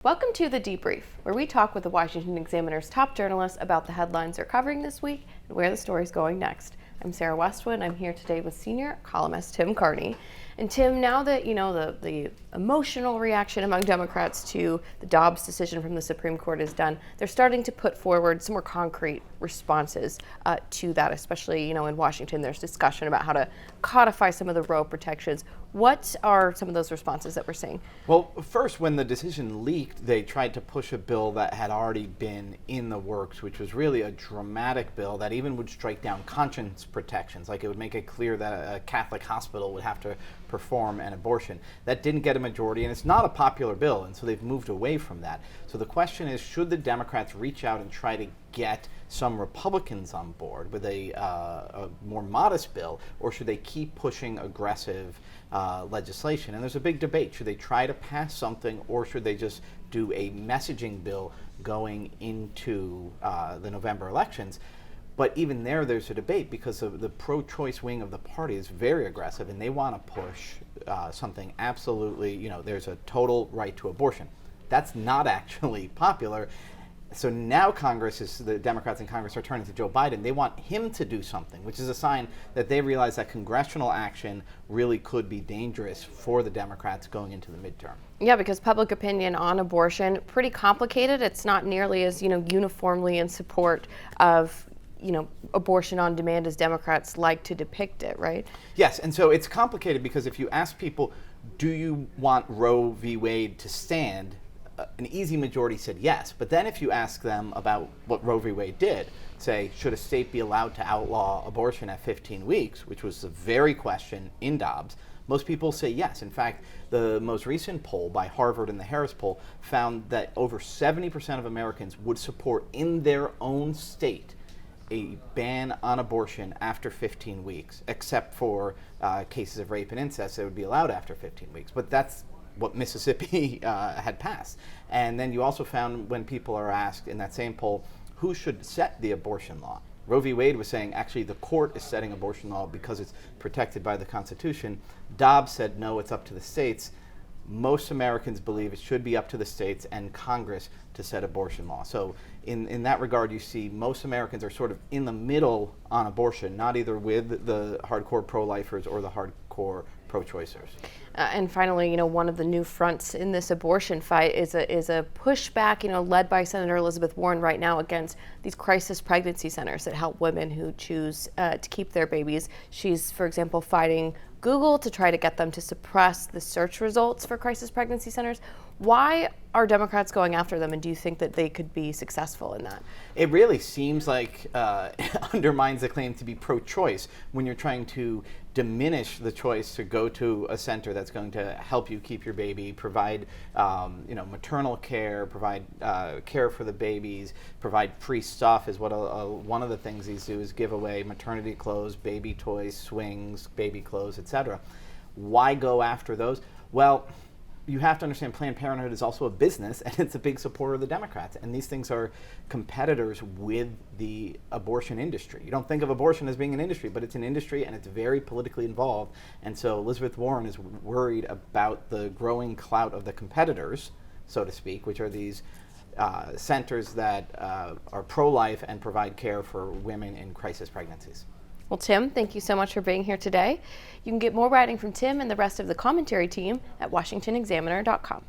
Welcome to The Debrief, where we talk with the Washington Examiner's top journalists about the headlines they're covering this week and where the story's going next. I'm Sarah Westwood, and I'm here today with senior columnist Tim Carney. And Tim, now that you know the emotional reaction among Democrats to the Dobbs decision from the Supreme Court is done, they're starting to put forward some more concrete responses to that, especially in Washington. There's discussion about how to codify some of the Roe protections. What are some of those responses that we're seeing? Well, first, when the decision leaked, they tried to push a bill that had already been in the works, which was really a dramatic bill that even would strike down conscience protections. Like, it would make it clear that a Catholic hospital would have to perform an abortion. That didn't get a majority, and it's not a popular bill, and so they've moved away from that. So the question is, should the Democrats reach out and try to get some Republicans on board with a more modest bill, or should they keep pushing aggressive legislation? And there's a big debate. Should they try to pass something, or should they just do a messaging bill going into the November elections? But even there's a debate, because of the pro-choice wing of the party is very aggressive, and they want to push something absolutely, there's a total right to abortion. That's not actually popular. So now the Democrats in Congress are turning to Joe Biden. They want him to do something, which is a sign that they realize that congressional action really could be dangerous for the Democrats going into the midterm. Yeah, because public opinion on abortion, pretty complicated. It's not nearly as, uniformly in support of abortion on demand as Democrats like to depict it, right? Yes, and so it's complicated because if you ask people, do you want Roe v. Wade to stand? An easy majority said yes. But then if you ask them about what Roe v. Wade did, say, should a state be allowed to outlaw abortion at 15 weeks, which was the very question in Dobbs, most people say yes. In fact, the most recent poll by Harvard and the Harris poll found that over 70% of Americans would support in their own state a ban on abortion after 15 weeks, except for cases of rape and incest that would be allowed after 15 weeks. But that's what Mississippi had passed. And then you also found, when people are asked in that same poll, who should set the abortion law? Roe v. Wade was saying, actually, the court is setting abortion law because it's protected by the Constitution. Dobbs said, no, it's up to the states. Most Americans believe it should be up to the states and Congress to set abortion law. So in that regard, you see most Americans are sort of in the middle on abortion, not either with the hardcore pro-lifers or the hardcore pro-choicers. And finally, one of the new fronts in this abortion fight is a pushback, led by Senator Elizabeth Warren right now against these crisis pregnancy centers that help women who choose to keep their babies. She's, for example, fighting Google to try to get them to suppress the search results for crisis pregnancy centers. Why are Democrats going after them, and do you think that they could be successful in that? It really seems like it undermines the claim to be pro-choice when you're trying to diminish the choice to go to a center that's going to help you keep your baby, provide maternal care, provide care for the babies, provide free stuff is what one of the things these do, is give away maternity clothes, baby toys, swings, baby clothes, etc. Why go after those? Well, you have to understand Planned Parenthood is also a business, and it's a big supporter of the Democrats. And these things are competitors with the abortion industry. You don't think of abortion as being an industry, but it's an industry, and it's very politically involved. And so Elizabeth Warren is worried about the growing clout of the competitors, so to speak, which are these centers that are pro-life and provide care for women in crisis pregnancies. Well, Tim, thank you so much for being here today. You can get more writing from Tim and the rest of the commentary team at washingtonexaminer.com.